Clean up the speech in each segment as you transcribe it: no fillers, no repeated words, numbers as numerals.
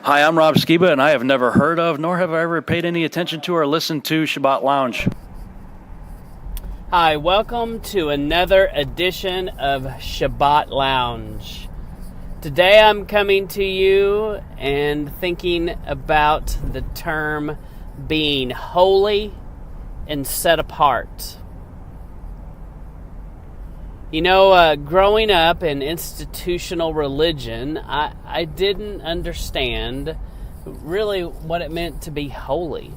Hi, I'm Rob Skiba, and I have never heard of, nor have I ever paid any attention to or listened to Shabbat Lounge. Hi, welcome to another edition of Shabbat Lounge. Today I'm coming to you and thinking about the term being holy and set apart. You know, growing up in institutional religion, I didn't understand really what it meant to be holy.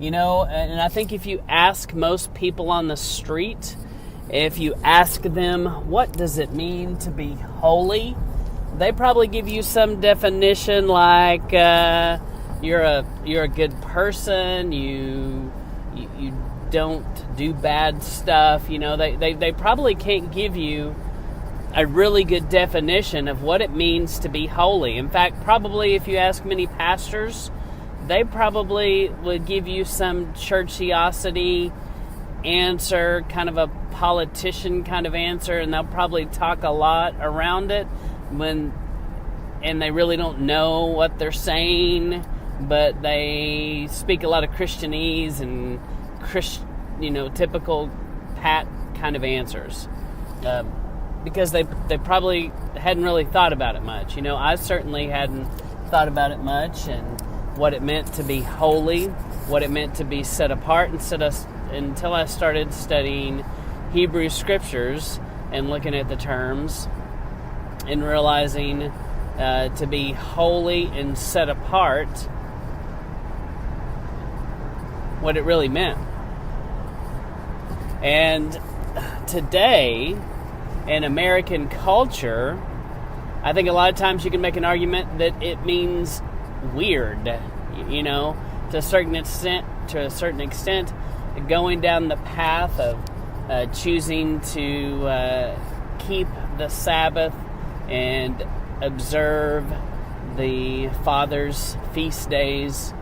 You know, and I think if you ask most people on the street, if you ask them, what does it mean to be holy? They probably give you some definition like you're a good person, you don't do bad stuff. You know, they probably can't give you a really good definition of what it means to be holy. In fact, probably if you ask many pastors, they probably would give you some churchiosity answer, kind of a politician kind of answer, and they'll probably talk a lot around it and they really don't know what they're saying, but they speak a lot of Christianese and typical pat kind of answers, because they probably hadn't really thought about it much. You know, I certainly hadn't thought about it much, and what it meant to be holy, what it meant to be set apart, until I started studying Hebrew scriptures and looking at the terms and realizing to be holy and set apart, what it really meant. And today, in American culture, I think a lot of times you can make an argument that it means weird, you know, to a certain extent, going down the path of choosing to keep the Sabbath and observe the Father's feast days.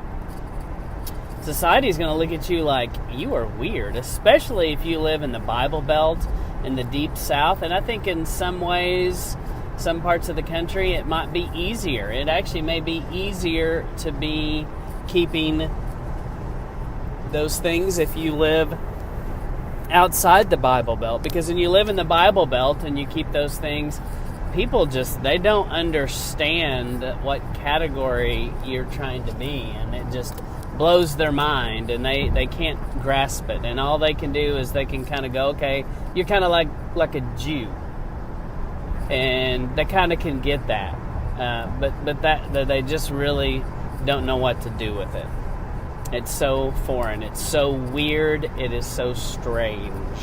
Society is going to look at you like you are weird, especially if you live in the Bible Belt in the Deep South. And I think in some ways, some parts of the country, it might be easier. It actually may be easier to be keeping those things if you live outside the Bible Belt. Because when you live in the Bible Belt and you keep those things, people they don't understand what category you're trying to be. And it just blows their mind, and they can't grasp it. And all they can do is they can kind of go, okay, you're kind of like a Jew. And they kind of can get that, but that they just really don't know what to do with it. It's so foreign, it's so weird, it is so strange.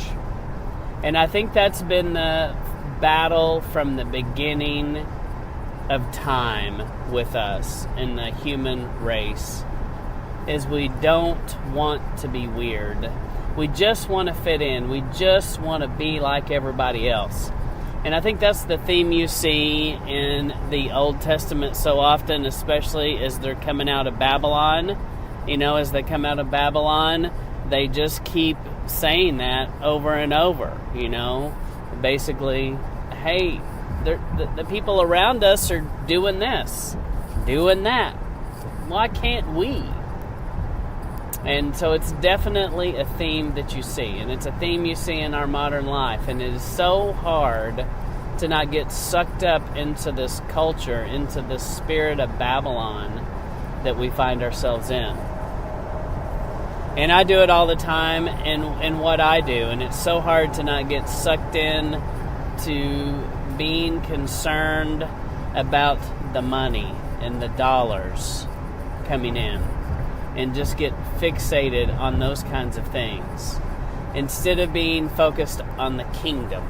And I think that's been the battle from the beginning of time with us in the human race, is we don't want to be weird. We just want to fit in. We just want to be like everybody else. And I think that's the theme you see in the Old Testament so often, especially as they're coming out of Babylon. You know, as they come out of Babylon, they just keep saying that over and over, you know. Basically, hey, the people around us are doing this, doing that. Why can't we? And so it's definitely a theme that you see, and it's a theme you see in our modern life, and it is so hard to not get sucked up into this culture, into the spirit of Babylon that we find ourselves in. And I do it all the time in what I do, and it's so hard to not get sucked in to being concerned about the money and the dollars coming in, and just get fixated on those kinds of things, instead of being focused on the kingdom,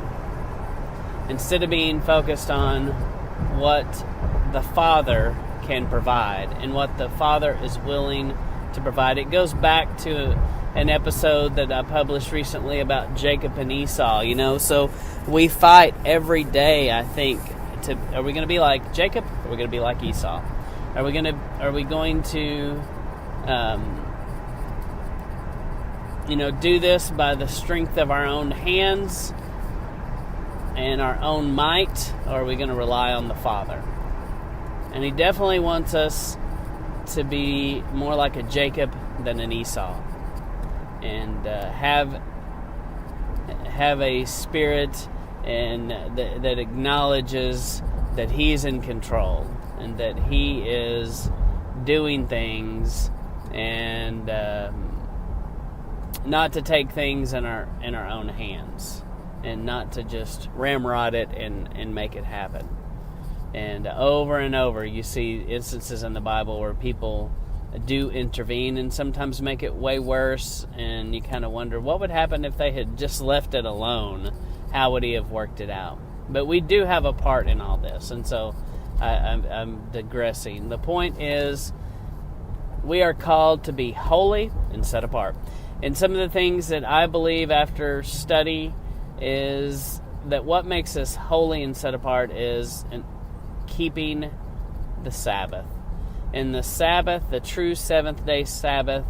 instead of being focused on what the Father can provide and what the Father is willing to provide. It goes back to an episode that I published recently about Jacob and Esau, you know. So we fight every day, I think, are we going to be like Jacob, or are we going to be like Esau? Are we going to do this by the strength of our own hands and our own might, or are we going to rely on the Father? And he definitely wants us to be more like a Jacob than an Esau, and have a spirit and that acknowledges that he's in control and that he is doing things, and not to take things in our own hands, and not to just ramrod it and make it happen. And over and over you see instances in the Bible where people do intervene and sometimes make it way worse, and you kind of wonder what would happen if they had just left it alone. How would he have worked it out? But we do have a part in all this, and so I'm digressing. The point is, we are called to be holy and set apart. And some of the things that I believe after study is that what makes us holy and set apart is keeping the Sabbath. And the Sabbath, the true seventh-day Sabbath,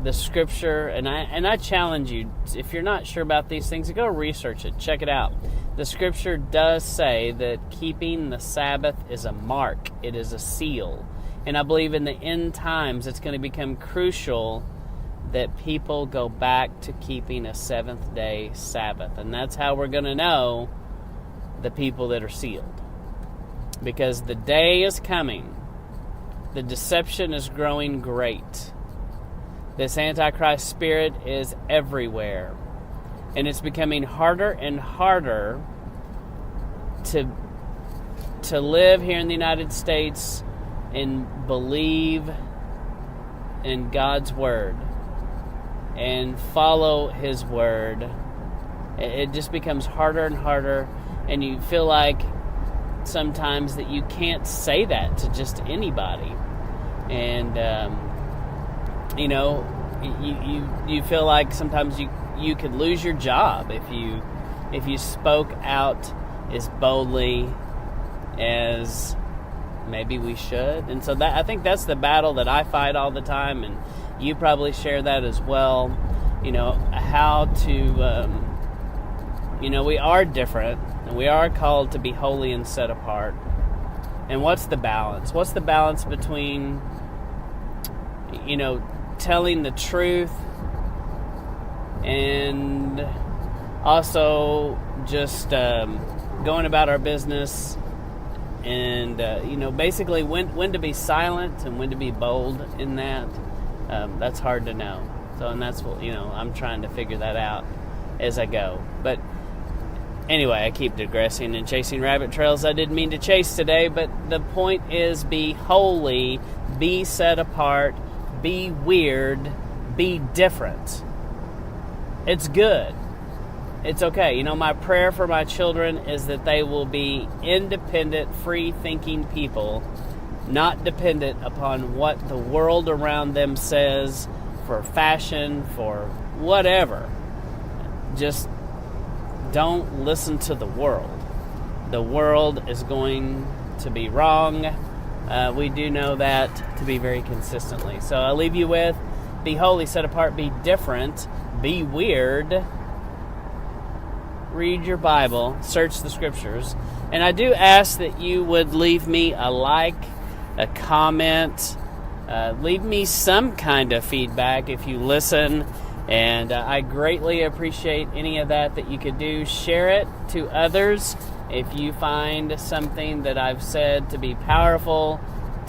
the Scripture, and I challenge you, if you're not sure about these things, go research it, check it out. The Scripture does say that keeping the Sabbath is a mark, it is a seal. And I believe in the end times it's going to become crucial that people go back to keeping a seventh-day Sabbath. And that's how we're going to know the people that are sealed. Because the day is coming. The deception is growing great. This Antichrist spirit is everywhere. And it's becoming harder and harder to live here in the United States and believe in God's Word and follow His Word. It just becomes harder and harder, and you feel like sometimes that you can't say that to just anybody. And you feel like sometimes you could lose your job if you spoke out as boldly as maybe we should. And so that, I think that's the battle that I fight all the time, and you probably share that as well. How to we are different, and we are called to be holy and set apart. And what's the balance? What's the balance between telling the truth and also just going about our business, and basically when to be silent and when to be bold in that? That's hard to know. So, and that's what I'm trying to figure that out as I go. But anyway, I keep digressing and chasing rabbit trails I didn't mean to chase today. But the point is, be holy, be set apart, be weird, be different. It's good. It's okay. My prayer for my children is that they will be independent, free-thinking people, not dependent upon what the world around them says for fashion, for whatever. Just don't listen to the world. The world is going to be wrong. We do know that to be very consistently. So I leave you with, be holy, set apart, be different, be weird. Read your Bible, search the Scriptures, and I do ask that you would leave me a like, a comment, leave me some kind of feedback if you listen, and I greatly appreciate any of that you could do. Share it to others if you find something that I've said to be powerful,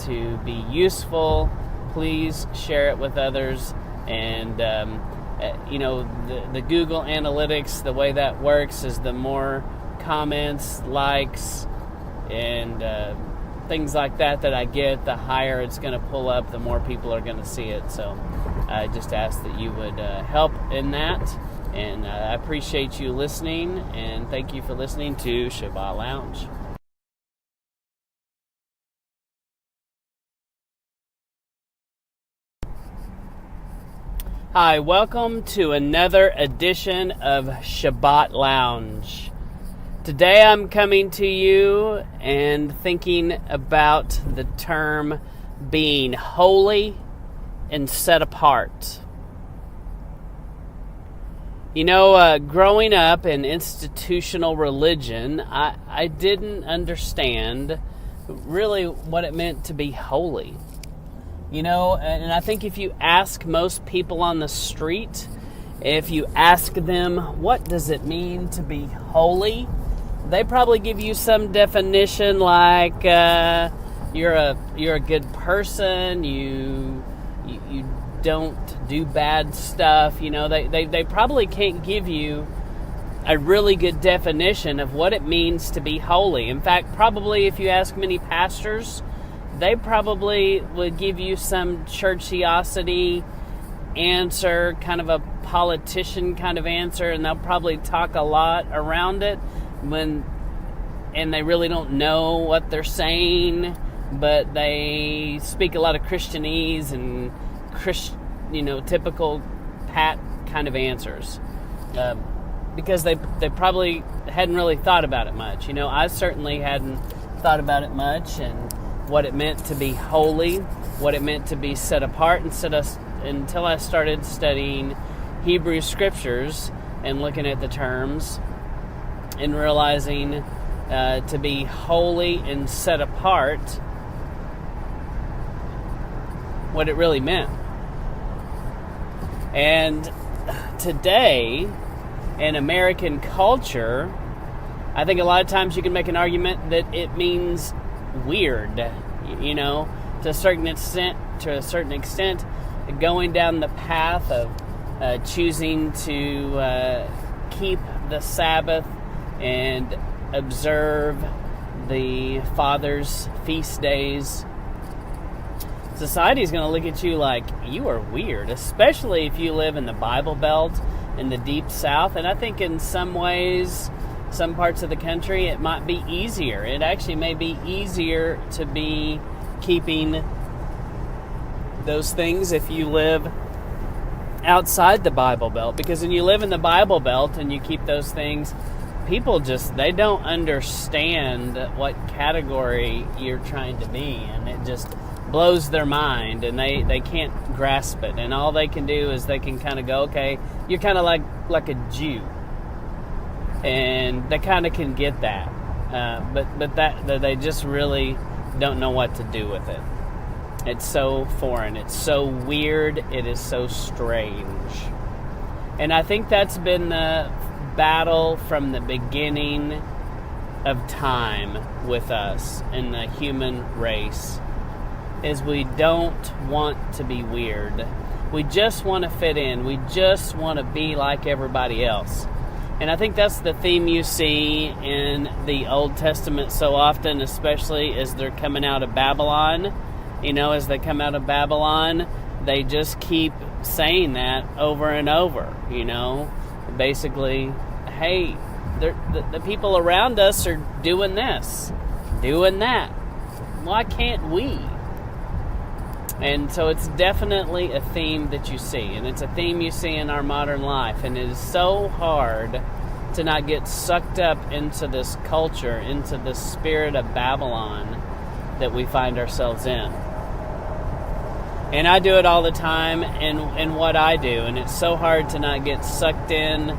to be useful. Please share it with others, and the Google Analytics, the way that works is the more comments, likes, and things like that I get, the higher it's going to pull up, the more people are going to see it. So I just ask that you would help in that, and I appreciate you listening, and thank you for listening to Shabbat Lounge. Hi, welcome to another edition of Shabbat Lounge. Today I'm coming to you and thinking about the term being holy and set apart. Growing up in institutional religion, I didn't understand really what it meant to be holy. You know, and I think if you ask most people on the street, if you ask them, what does it mean to be holy? They probably give you some definition like you're a good person, you don't do bad stuff. You know, they probably can't give you a really good definition of what it means to be holy. In fact, probably if you ask many pastors, they probably would give you some churchiosity answer, kind of a politician kind of answer, and they'll probably talk a lot around it and they really don't know what they're saying, but they speak a lot of Christianese and typical pat kind of answers. Because they probably hadn't really thought about it much. You know, I certainly hadn't thought about it much, and what it meant to be holy, what it meant to be set apart, until I started studying Hebrew scriptures and looking at the terms and realizing to be holy and set apart, what it really meant. And today, in American culture, I think a lot of times you can make an argument that it means weird, you know, to a certain extent, going down the path of choosing to keep the Sabbath and observe the Father's feast days. Society is going to look at you like you are weird, especially if you live in the Bible Belt in the Deep South. And I think in some ways, some parts of the country, it might be easier. It actually may be easier to be keeping those things if you live outside the Bible Belt. Because when you live in the Bible Belt and you keep those things, people they don't understand what category you're trying to be. And it just blows their mind, and they can't grasp it. And all they can do is they can kind of go, okay, you're kind of like a Jew. And they kind of can get that. But that they just really don't know what to do with it. It's so foreign. It's so weird. It is so strange. And I think that's been the battle from the beginning of time with us in the human race, is we don't want to be weird. We just want to fit in. We just want to be like everybody else. And I think that's the theme you see in the Old Testament so often, especially as they're coming out of Babylon. You know, as they come out of Babylon, they just keep saying that over and over, you know. Basically, hey, the people around us are doing this, doing that. Why can't we? And so it's definitely a theme that you see. And it's a theme you see in our modern life. And it is so hard to not get sucked up into this culture, into the spirit of Babylon that we find ourselves in. And I do it all the time in what I do. And it's so hard to not get sucked in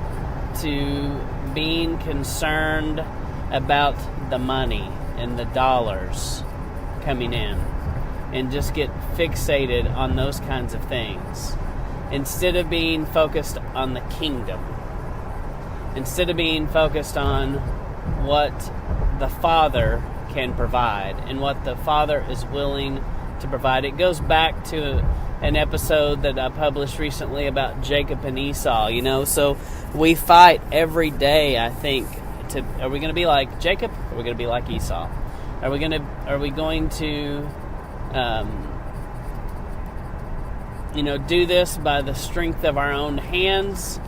to being concerned about the money and the dollars coming in, and just get fixated on those kinds of things, instead of being focused on the kingdom, instead of being focused on what the Father can provide and what the Father is willing to provide. It goes back to an episode that I published recently about Jacob and Esau, you know. So we fight every day, I think, are we going to be like Jacob, or are we going to be like Esau? Are we going to do this by the strength of our own hands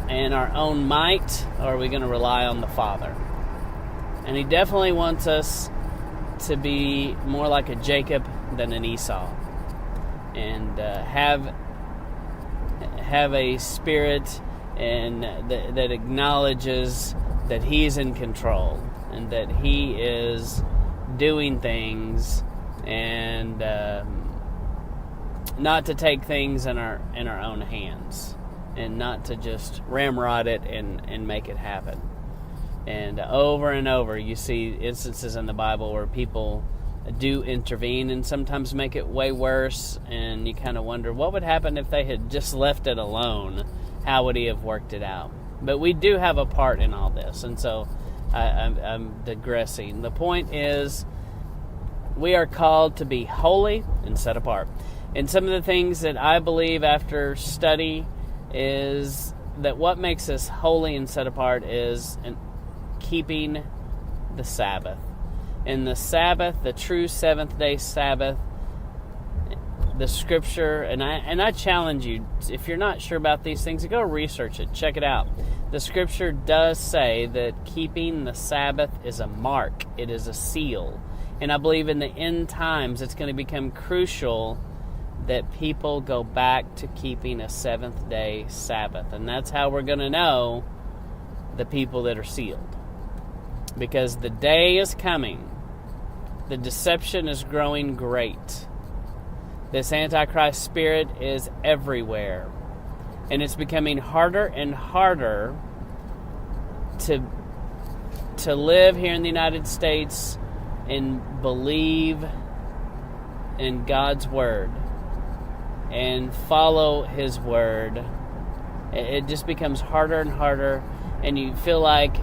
and our own might, or are we going to rely on the Father? And He definitely wants us to be more like a Jacob than an Esau, and have a spirit and that acknowledges that He's in control and that He is doing things, and not to take things in our own hands, and not to just ramrod it and make it happen. And over, you see instances in the Bible where people do intervene and sometimes make it way worse, and you kind of wonder what would happen if they had just left it alone. How would he have worked it out? But we do have a part in all this, and so I'm digressing. The point is, we are called to be holy and set apart. And some of the things that I believe after study is that what makes us holy and set apart is keeping the Sabbath. And the Sabbath, the true seventh-day Sabbath, the Scripture, and I challenge you, if you're not sure about these things, go research it, check it out. The Scripture does say that keeping the Sabbath is a mark, it is a seal. And I believe in the end times it's going to become crucial that people go back to keeping a seventh-day Sabbath. And that's how we're going to know the people that are sealed. Because the day is coming. The deception is growing great. This Antichrist spirit is everywhere. And it's becoming harder and harder to live here in the United States and believe in God's Word and follow His Word. It just becomes harder and harder, and you feel like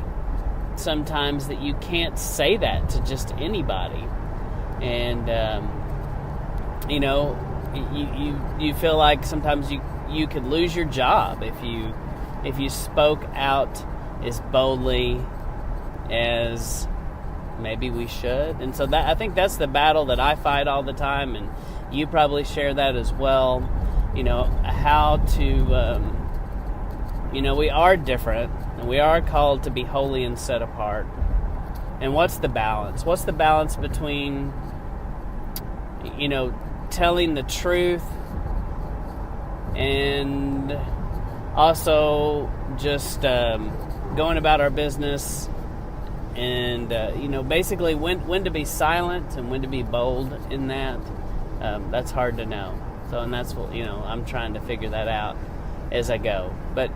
sometimes that you can't say that to just anybody. And you feel like sometimes you could lose your job if you spoke out as boldly as maybe we should. And so that, I think that's the battle that I fight all the time, and you probably share that as well. How to we are different, and we are called to be holy and set apart. And what's the balance? What's the balance between telling the truth and also just going about our business, and basically when to be silent and when to be bold in that? That's hard to know. So, and that's what I'm trying to figure that out as I go. But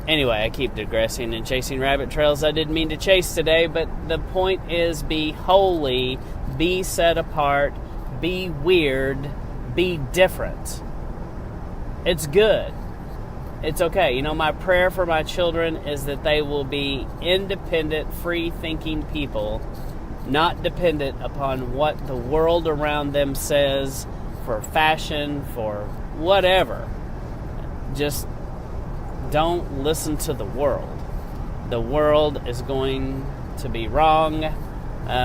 anyway, I keep digressing and chasing rabbit trails I didn't mean to chase today. But the point is, be holy, be set apart, be weird, be different. It's good. It's okay. My prayer for my children is that they will be independent, free-thinking people, not dependent upon what the world around them says for fashion, for whatever. Just don't listen to the world. The world is going to be wrong.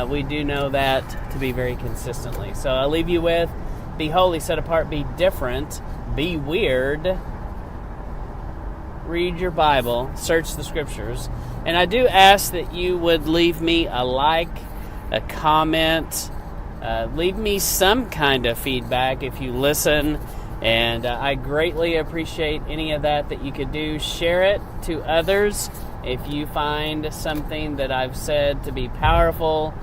We do know that to be very consistently. So I'll leave you with, be holy, set apart, be different, be weird. Read your Bible, search the Scriptures. And I do ask that you would leave me a like, a comment, leave me some kind of feedback if you listen. And I greatly appreciate any of that you could do. Share it to others. If you find something that I've said to be powerful,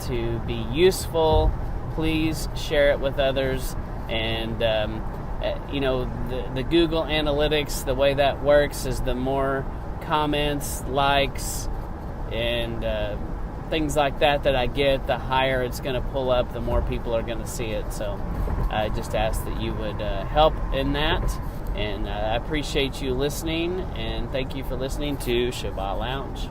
to be useful, please share it with others. And the Google Analytics, the way that works is the more comments, likes, and things like that I get, the higher it's going to pull up, the more people are going to see it. So I just ask that you would help in that. And I appreciate you listening, and thank you for listening to Shabbat Lounge.